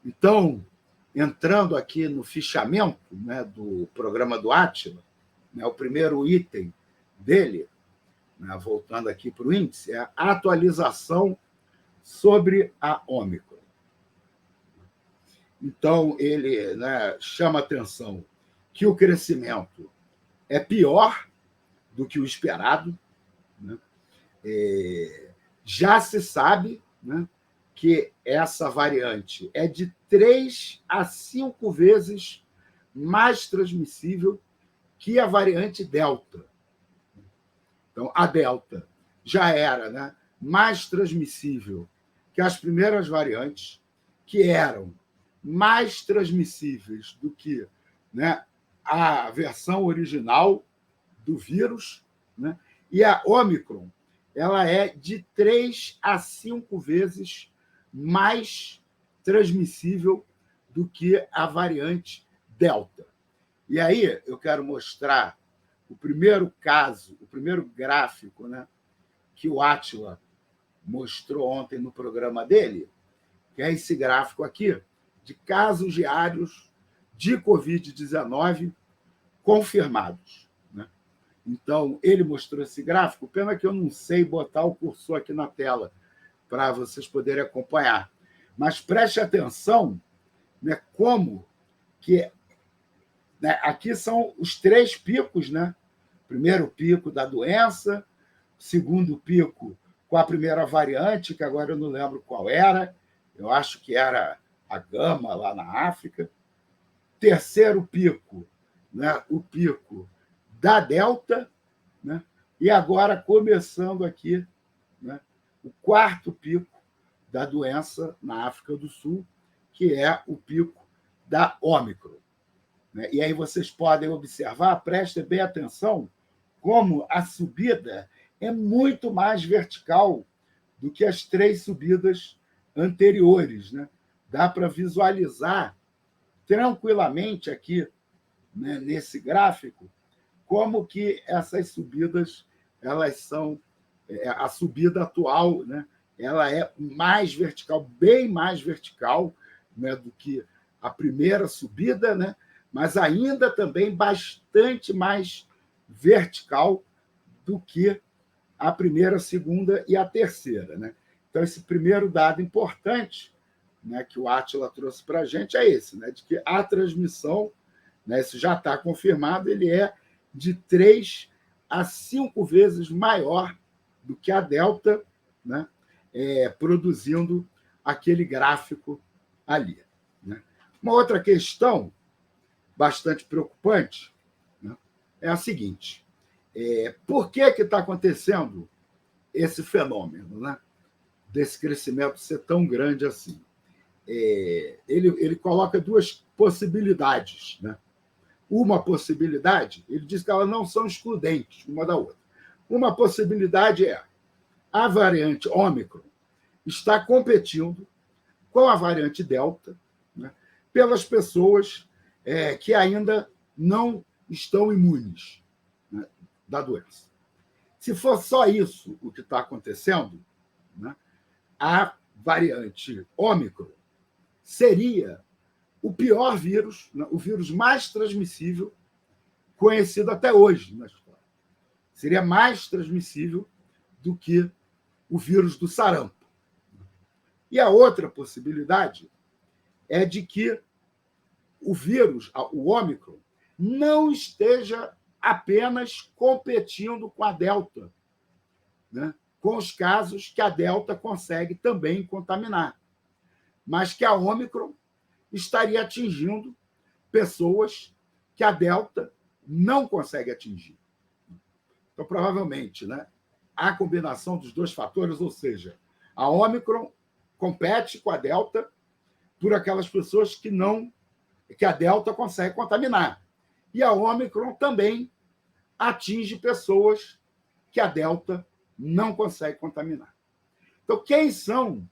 Então, entrando aqui no fichamento, né, do programa do Átila, né, o primeiro item dele, né, voltando aqui para o índice, é a atualização sobre a Ômicron. Então, ele, né, chama atenção que o crescimento é pior do que o esperado. Né? Já se sabe, né, que essa variante é de 3 a 5 vezes mais transmissível que a variante Delta. Então, a Delta já era, né, mais transmissível que as primeiras variantes, que eram mais transmissíveis do que, né, a versão original do vírus, né? E a Ômicron, ela é de 3 a 5 vezes mais transmissível do que a variante Delta. E aí eu quero mostrar o primeiro caso, o primeiro gráfico, né, que o Átila mostrou ontem no programa dele, que é esse gráfico aqui, de casos diários de Covid-19 confirmados. Né? Então, ele mostrou esse gráfico, pena que eu não sei botar o cursor aqui na tela para vocês poderem acompanhar. Mas preste atenção, né, como que, né, aqui são os 3 picos, né? Primeiro pico da doença, segundo pico com a primeira variante, que agora eu não lembro qual era, eu acho que era a Gama, lá na África. Terceiro pico, né, o pico da Delta, né, e agora começando aqui, né, o quarto pico da doença na África do Sul, que é o pico da Ômicron. Né? E aí vocês podem observar, prestem bem atenção, como a subida é muito mais vertical do que as 3 subidas anteriores. Né? Dá para visualizar tranquilamente aqui, né, nesse gráfico, como que essas subidas elas são a subida atual, né, ela é mais vertical, bem mais vertical, né, do que a primeira subida, né, mas ainda também bastante mais vertical do que a primeira, a segunda e a terceira. Né? Então, esse primeiro dado importante, né, que o Átila trouxe para a gente é esse, né, de que a transmissão, né, isso já está confirmado, ele é de 3 a 5 vezes maior do que a Delta, né, produzindo aquele gráfico ali. Né? Uma outra questão bastante preocupante, né, é a seguinte: por que está acontecendo esse fenômeno, né, desse crescimento ser tão grande assim? Ele coloca 2 possibilidades. Né? Uma possibilidade, ele diz que elas não são excludentes uma da outra. Uma possibilidade é a variante Ômicron está competindo com a variante Delta, né, pelas pessoas que ainda não estão imunes, né, da doença. Se for só isso o que está acontecendo, né, a variante Ômicron seria o pior vírus, né, o vírus mais transmissível conhecido até hoje na história. Seria mais transmissível do que o vírus do sarampo. E a outra possibilidade é de que o vírus, o Ômicron, não esteja apenas competindo com a Delta, né, com os casos que a Delta consegue também contaminar, mas que a Ômicron estaria atingindo pessoas que a Delta não consegue atingir. Então, provavelmente, né, a combinação dos 2 fatores, ou seja, a Ômicron compete com a Delta por aquelas pessoas que a Delta consegue contaminar. E a Ômicron também atinge pessoas que a Delta não consegue contaminar. Então, quem são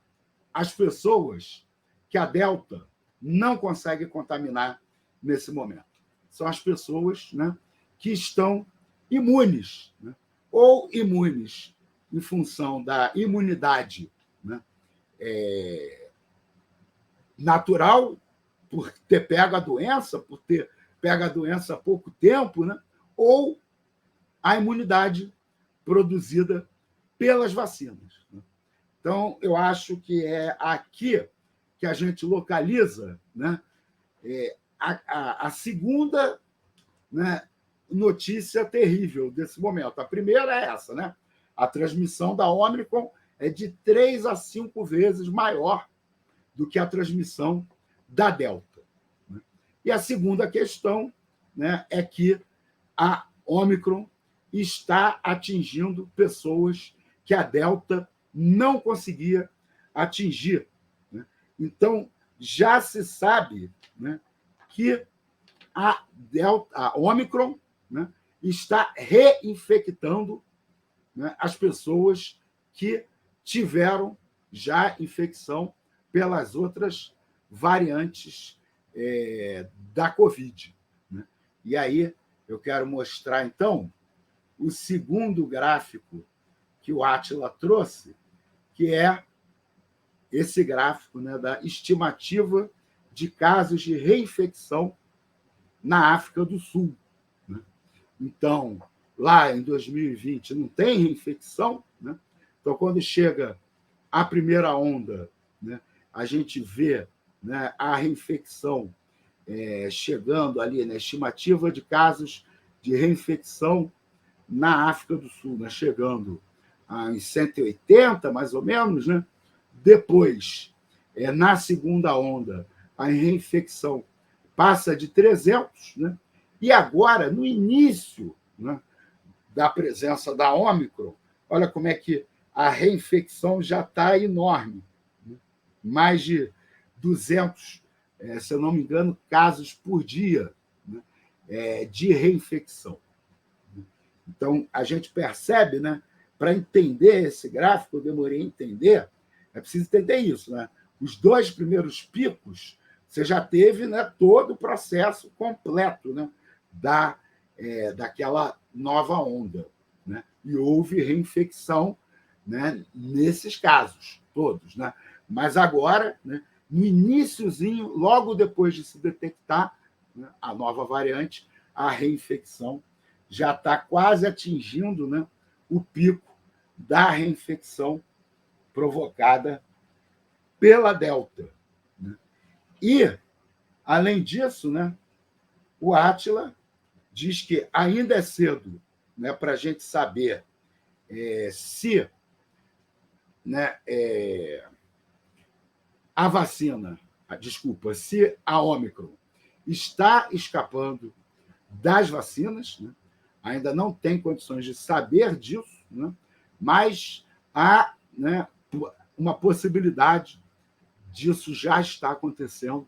as pessoas que a Delta não consegue contaminar nesse momento? São as pessoas, né, que estão imunes, né, ou imunes em função da imunidade, né, natural, por ter pego a doença, por ter pego a doença há pouco tempo, né? Ou a imunidade produzida pelas vacinas. Então, eu acho que é aqui que a gente localiza, né, a segunda, né, notícia terrível desse momento. A primeira é essa, né? A transmissão da Ômicron é de 3 a 5 vezes maior do que a transmissão da Delta. Né? E a segunda questão, né, é que a Ômicron está atingindo pessoas que a Delta não conseguia atingir. Né? Então, já se sabe, né, que a Ômicron, né, está reinfectando, né, as pessoas que tiveram já infecção pelas outras variantes da Covid. Né? E aí eu quero mostrar, então, o segundo gráfico que o Átila trouxe, que é esse gráfico, né, da estimativa de casos de reinfecção na África do Sul. Né? Então, lá em 2020 não tem reinfecção, né? Então, quando chega a primeira onda, né, a gente vê, né, a reinfecção chegando ali na estimativa de casos de reinfecção na África do Sul, né, chegando em 180, mais ou menos. Né? Depois, na segunda onda, a reinfecção passa de 300, né? E agora, no início, né, da presença da Ômicron, olha como é que a reinfecção já está enorme. Né? Mais de 200, se eu não me engano, casos por dia, né, de reinfecção. Então, a gente percebe, né, para entender esse gráfico, eu demorei a entender, é preciso entender isso. Né? Os 2 primeiros picos, você já teve, né, todo o processo completo, né, daquela nova onda. Né? E houve reinfecção, né, nesses casos todos. Né? Mas agora, né, no iniciozinho, logo depois de se detectar, né, a nova variante, a reinfecção já está quase atingindo, né, o pico da reinfecção provocada pela Delta. Né? E, além disso, né, o Átila diz que ainda é cedo, né, para a gente saber se, né, a vacina, se a Ômicron está escapando das vacinas. Né? Ainda não tem condições de saber disso, né? Mas há, né, uma possibilidade disso já estar acontecendo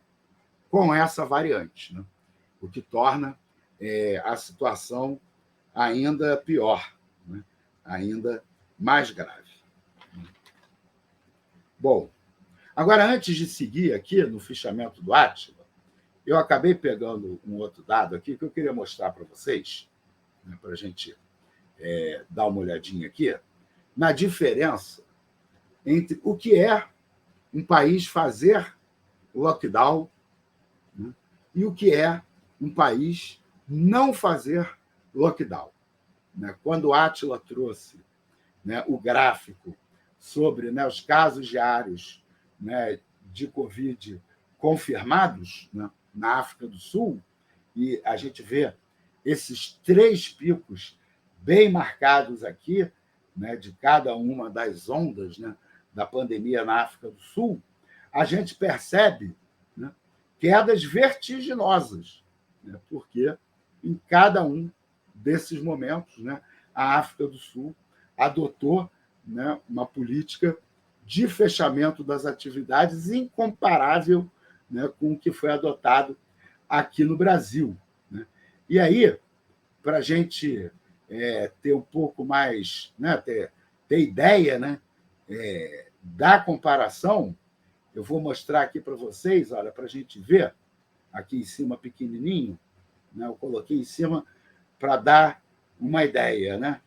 com essa variante, né? O que torna a situação ainda pior, né? Ainda mais grave. Bom, agora, antes de seguir aqui no fichamento do Átila, eu acabei pegando um outro dado aqui que eu queria mostrar para vocês, né, para a gente dar uma olhadinha aqui, na diferença entre o que é um país fazer lockdown, né, e o que é um país não fazer lockdown. Né? Quando o Átila trouxe, né, o gráfico sobre, né, os casos diários, né, de Covid confirmados, né, na África do Sul, e a gente vê esses 3 picos bem marcados aqui, né, de cada uma das ondas, né, da pandemia na África do Sul, a gente percebe, né, quedas vertiginosas, né, porque em cada um desses momentos, né, a África do Sul adotou, né, uma política de fechamento das atividades incomparável, né, com o que foi adotado aqui no Brasil. Né? E aí, para a gente ter um pouco mais, né, ter ideia, né, da comparação, eu vou mostrar aqui para vocês, olha, para a gente ver, aqui em cima pequenininho, né, eu coloquei em cima para dar uma ideia. Né?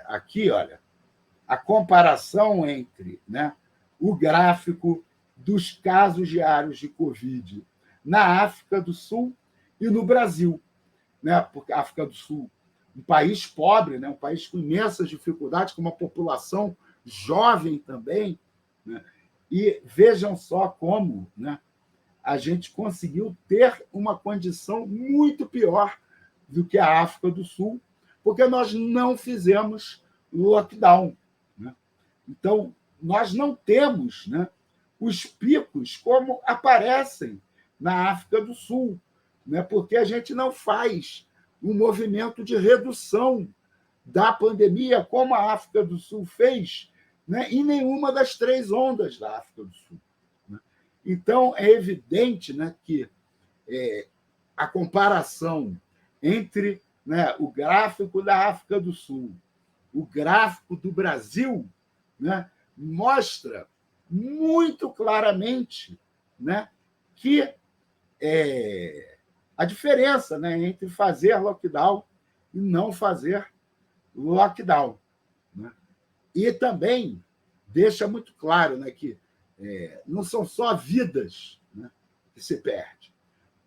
Aqui, olha, a comparação entre, né, o gráfico dos casos diários de Covid na África do Sul e no Brasil, né? Porque a África do Sul, um país pobre, né? Um país com imensas dificuldades, com uma população jovem também, né? E vejam só como, né, a gente conseguiu ter uma condição muito pior do que a África do Sul, porque nós não fizemos lockdown, né? Então, nós não temos, né, os picos como aparecem na África do Sul, né, porque a gente não faz um movimento de redução da pandemia como a África do Sul fez, né, em nenhuma das 3 ondas da África do Sul, né? Então, é evidente, né, que a comparação entre, né, o gráfico da África do Sul, o gráfico do Brasil, né, mostra muito claramente, né, que a diferença, né, entre fazer lockdown e não fazer lockdown, né? E também deixa muito claro, né, que não são só vidas, né, que se perdem.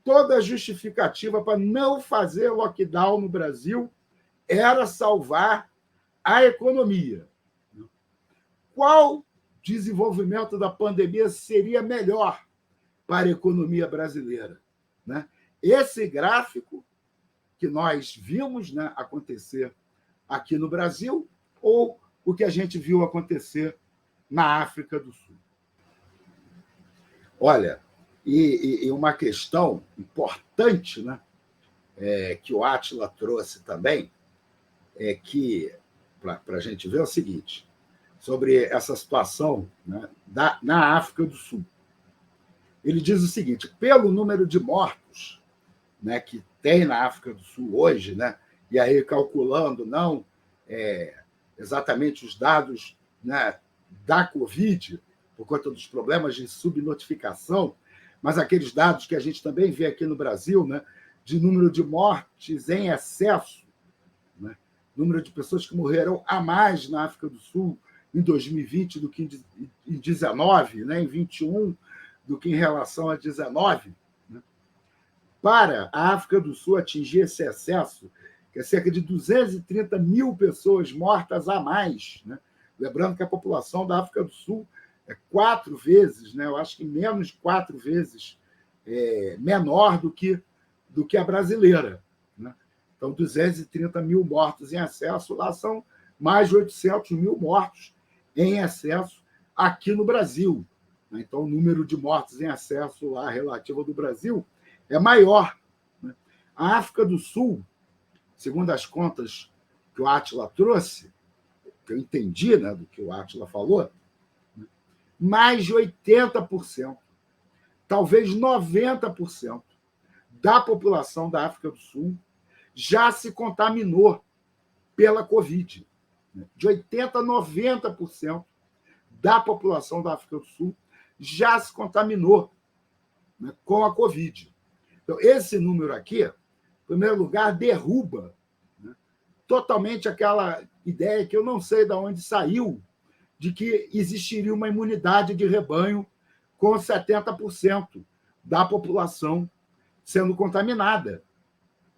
Toda a justificativa para não fazer lockdown no Brasil era salvar a economia. Qual desenvolvimento da pandemia seria melhor para a economia brasileira, né? Esse gráfico que nós vimos, né, acontecer aqui no Brasil ou o que a gente viu acontecer na África do Sul? Olha, e uma questão importante, né, que o Átila trouxe também, é que, para a gente ver, é o seguinte, sobre essa situação, né, na África do Sul. Ele diz o seguinte: pelo número de mortos, né, que tem na África do Sul hoje, né, e aí calculando não exatamente os dados, né, da Covid, por conta dos problemas de subnotificação, mas aqueles dados que a gente também vê aqui no Brasil, né, de número de mortes em excesso, né, número de pessoas que morreram a mais na África do Sul em 2020 do que em 2019, né, em 2021 do que em relação a 2019, né? Para a África do Sul atingir esse excesso, que é cerca de 230 mil pessoas mortas a mais, né? Lembrando que a população da África do Sul é 4 vezes, né? Eu acho que menos de 4 vezes menor do que a brasileira, né? Então, 230 mil mortos em excesso, lá são mais de 800 mil mortos em excesso aqui no Brasil. Então, o número de mortos em excesso lá relativo ao do Brasil é maior, né? A África do Sul, segundo as contas que o Átila trouxe, que eu entendi, né, do que o Átila falou, né, mais de 80%, talvez 90% da população da África do Sul já se contaminou pela Covid. De 80% a 90% da população da África do Sul já se contaminou, né, com a Covid. Então, esse número aqui, em primeiro lugar, derruba, né, totalmente aquela ideia que eu não sei de onde saiu, de que existiria uma imunidade de rebanho com 70% da população sendo contaminada,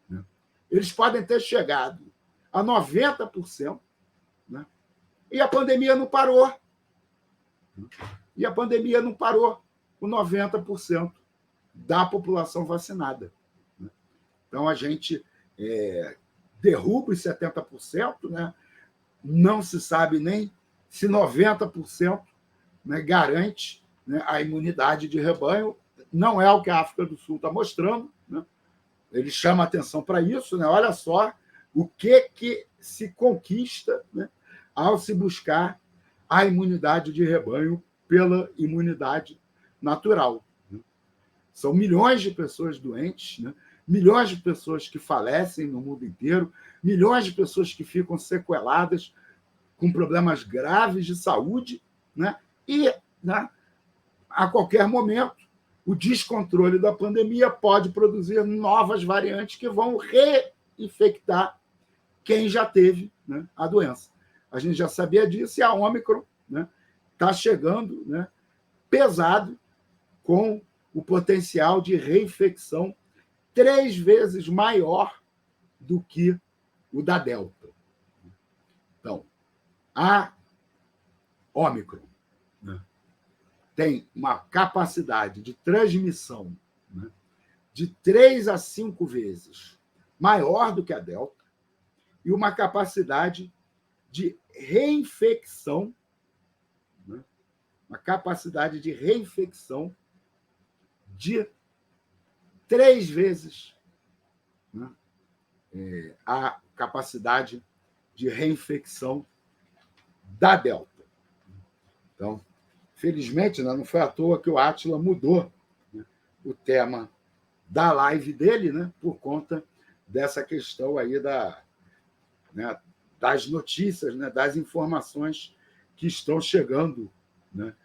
né? Eles podem ter chegado a 90%, né? E a pandemia não parou. E a pandemia não parou com 90% da população vacinada, né? Então, a gente derruba os 70%, né? Não se sabe nem se 90%, né, garante, né, a imunidade de rebanho. Não é o que a África do Sul está mostrando, né? Ele chama atenção para isso, né? Olha só o que se conquista, né, ao se buscar a imunidade de rebanho pela imunidade natural, né? São milhões de pessoas doentes, né? Milhões de pessoas que falecem no mundo inteiro, milhões de pessoas que ficam sequeladas com problemas graves de saúde, né? E, né, a qualquer momento, o descontrole da pandemia pode produzir novas variantes que vão reinfectar quem já teve, né, a doença. A gente já sabia disso e a Ômicron, né, está chegando, né, pesado com o potencial de reinfecção 3 vezes maior do que o da Delta. Então, a Ômicron, né, tem uma capacidade de transmissão, né, de 3 a 5 vezes maior do que a Delta e uma capacidade de reinfecção, né, uma capacidade de reinfecção de 3 vezes, né, a capacidade de reinfecção da Delta. Então, felizmente, né, não foi à toa que o Átila mudou, né, o tema da live dele, né, por conta dessa questão aí né, das notícias, né, das informações que estão chegando, né,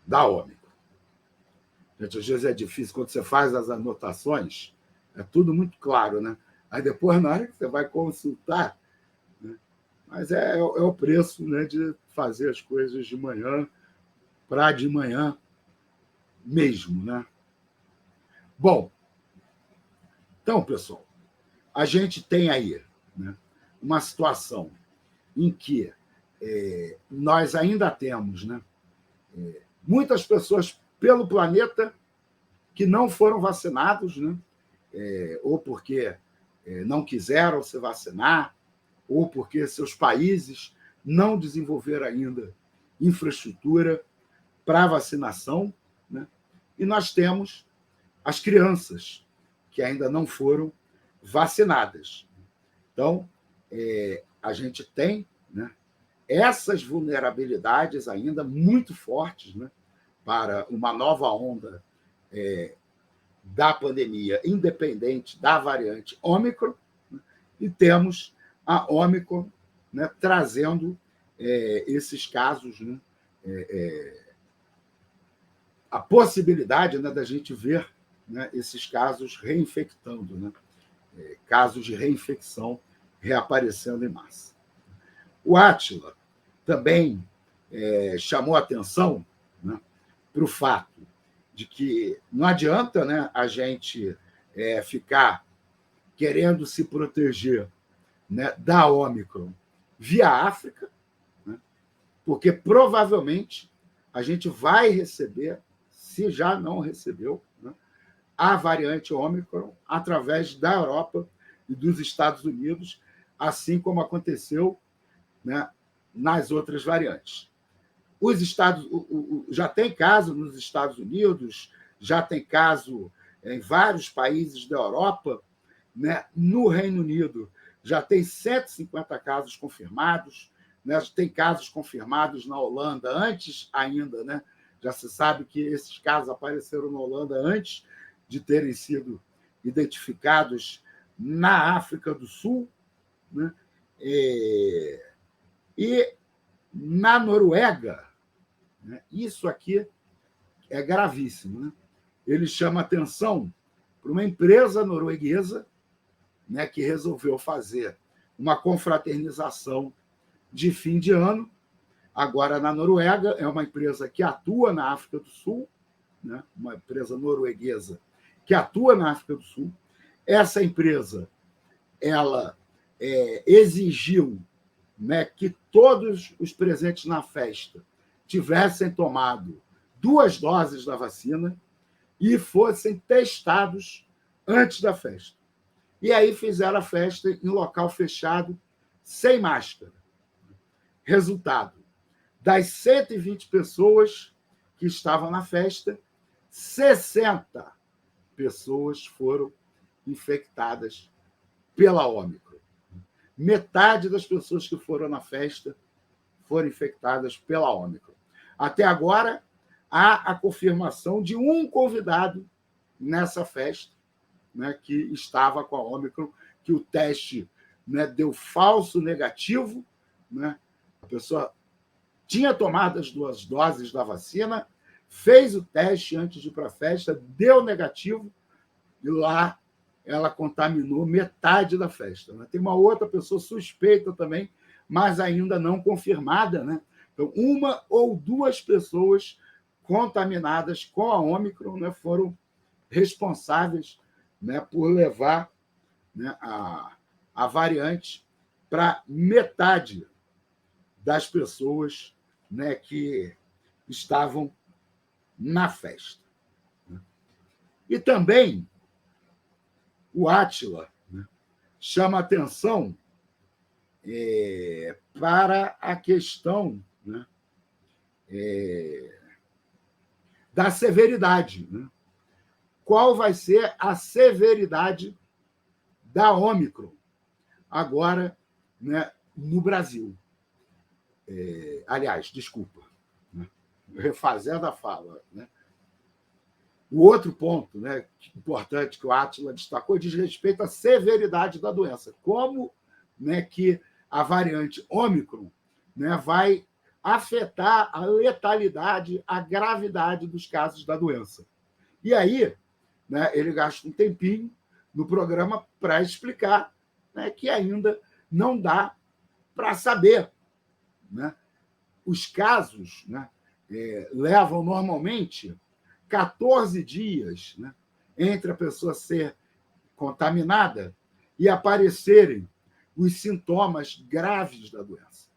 da Ômicron. Gente, às vezes é difícil, quando você faz as anotações, é tudo muito claro, né? Aí depois, na hora que você vai consultar, né, mas é o preço, né, de fazer as coisas de manhã para de manhã mesmo, né? Bom, então, pessoal, a gente tem aí, né, uma situação em que nós ainda temos, né, muitas pessoas pelo planeta que não foram vacinados, né, ou porque não quiseram se vacinar, ou porque seus países não desenvolveram ainda infraestrutura para vacinação, né? E nós temos as crianças que ainda não foram vacinadas. Então, a gente tem, né, essas vulnerabilidades ainda muito fortes, né, para uma nova onda da pandemia, independente da variante Ômicron, né, e temos a Ômicron, né, trazendo esses casos, né, a possibilidade, né, da gente ver, né, esses casos reinfectando, né, casos de reinfecção reaparecendo em massa. O Átila também chamou atenção, né, para o fato de que não adianta, né, a gente ficar querendo se proteger, né, da Ômicron via África, né, porque provavelmente a gente vai receber, se já não recebeu, né, a variante Ômicron através da Europa e dos Estados Unidos, assim como aconteceu, né, nas outras variantes. Já tem caso nos Estados Unidos, já tem caso em vários países da Europa, né? No Reino Unido já tem 150 casos confirmados, né? Tem casos confirmados na Holanda antes ainda, né? Já se sabe que esses casos apareceram na Holanda antes de terem sido identificados na África do Sul, né? E na Noruega, né, isso aqui é gravíssimo, né? Ele chama atenção para uma empresa norueguesa, né, que resolveu fazer uma confraternização de fim de ano. Agora, na Noruega, é uma empresa que atua na África do Sul, né, uma empresa norueguesa que atua na África do Sul. Essa empresa ela exigiu, né, que todos os presentes na festa tivessem tomado 2 doses da vacina e fossem testados antes da festa. E aí fizeram a festa em local fechado, sem máscara. Resultado: das 120 pessoas que estavam na festa, 60 pessoas foram infectadas pela Ômicron. Metade das pessoas que foram na festa foram infectadas pela Ômicron. Até agora, há a confirmação de um convidado nessa festa, né, que estava com a Ômicron, que o teste, né, deu falso negativo, né? A pessoa tinha tomado as 2 doses da vacina, fez o teste antes de ir para a festa, deu negativo, e lá ela contaminou metade da festa. Tem uma outra pessoa suspeita também, mas ainda não confirmada, né? Então, uma ou duas pessoas contaminadas com a Ômicron, né, foram responsáveis, né, por levar, né, a variante para metade das pessoas, né, que estavam na festa. E também o Átila, né, chama atenção para a questão, né, da severidade. Né? Qual vai ser a severidade da Ômicron agora, né, no Brasil? Aliás, desculpa, né? Refazendo a fala. Né? O outro ponto, né, importante que o Átila destacou diz respeito à severidade da doença. Como, né, que a variante Ômicron, né, vai afetar a letalidade, a gravidade dos casos da doença. E aí, né, ele gasta um tempinho no programa para explicar, né, que ainda não dá para saber. Né? Os casos, né, levam normalmente 14 dias, né, entre a pessoa ser contaminada e aparecerem os sintomas graves da doença.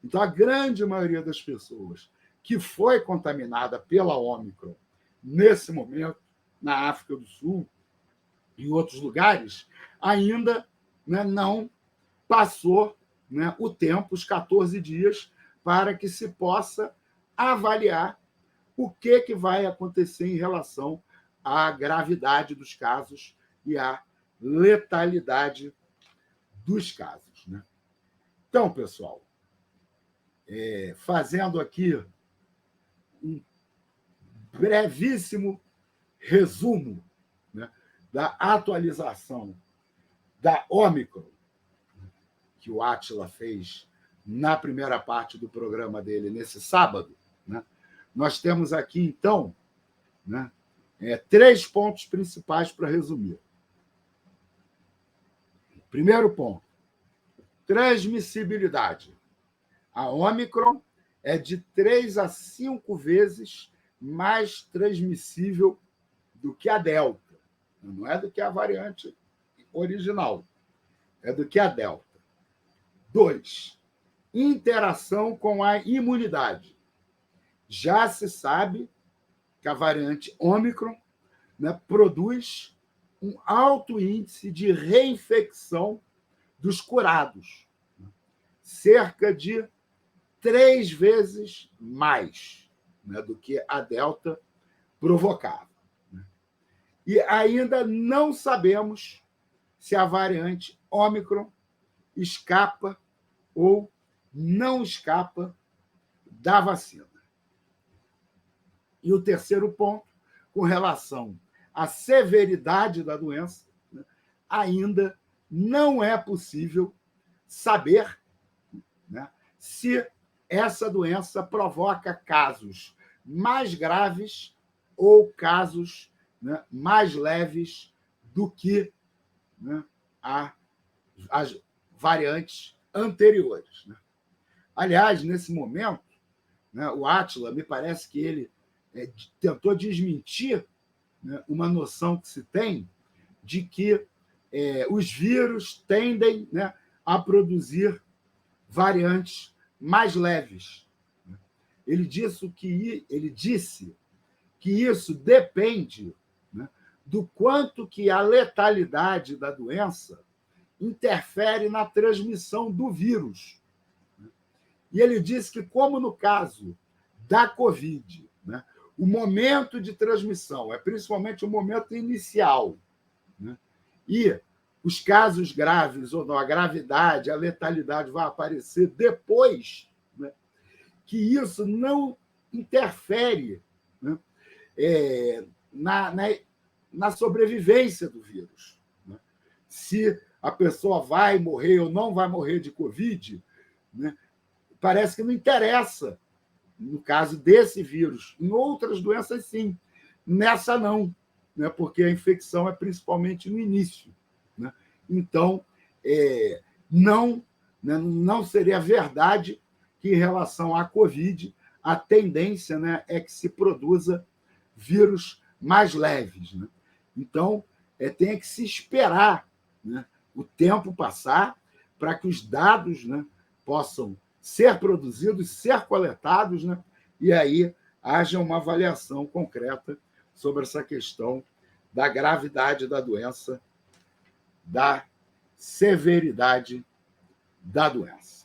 Então, a grande maioria das pessoas que foi contaminada pela Ômicron nesse momento, na África do Sul e em outros lugares, ainda, né, não passou, né, o tempo, os 14 dias, para que se possa avaliar o que vai acontecer em relação à gravidade dos casos e à letalidade dos casos. Né? Então, pessoal, fazendo aqui um brevíssimo resumo, né, da atualização da Ômicron, que o Átila fez na primeira parte do programa dele nesse sábado, né, nós temos aqui, então, né, 3 pontos principais para resumir. Primeiro ponto, transmissibilidade. A Ômicron é de 3 a 5 vezes mais transmissível do que a Delta. Não é do que a variante original, é do que a Delta. 2, interação com a imunidade. Já se sabe que a variante Ômicron, né, produz um alto índice de reinfecção dos curados, cerca de 3 vezes mais, né, do que a Delta provocava. E ainda não sabemos se a variante Ômicron escapa ou não escapa da vacina. E o terceiro ponto, com relação à severidade da doença, né, ainda não é possível saber, né, se essa doença provoca casos mais graves ou casos, né, mais leves do que, né, as variantes anteriores. Né? Aliás, nesse momento, né, o Átila, me parece que ele tentou desmentir, né, uma noção que se tem de que os vírus tendem, né, a produzir variantes mais leves. Ele disse que isso depende, né, do quanto que a letalidade da doença interfere na transmissão do vírus. E ele disse que, como no caso da Covid, né, o momento de transmissão é principalmente o momento inicial, né, e os casos graves, ou não, a gravidade, a letalidade vai aparecer depois, né, que isso não interfere, né, na sobrevivência do vírus. Né? Se a pessoa vai morrer ou não vai morrer de Covid, né, parece que não interessa no caso desse vírus. Em outras doenças, sim. Nessa, não, né, porque a infecção é principalmente no início. Né? Então, não né, não seria verdade que, em relação à Covid, a tendência, né, é que se produza vírus mais leves. Né? Então, tem que se esperar, né, o tempo passar para que os dados, né, possam ser produzidos, ser coletados, né, e aí haja uma avaliação concreta sobre essa questão da gravidade da doença, da severidade da doença.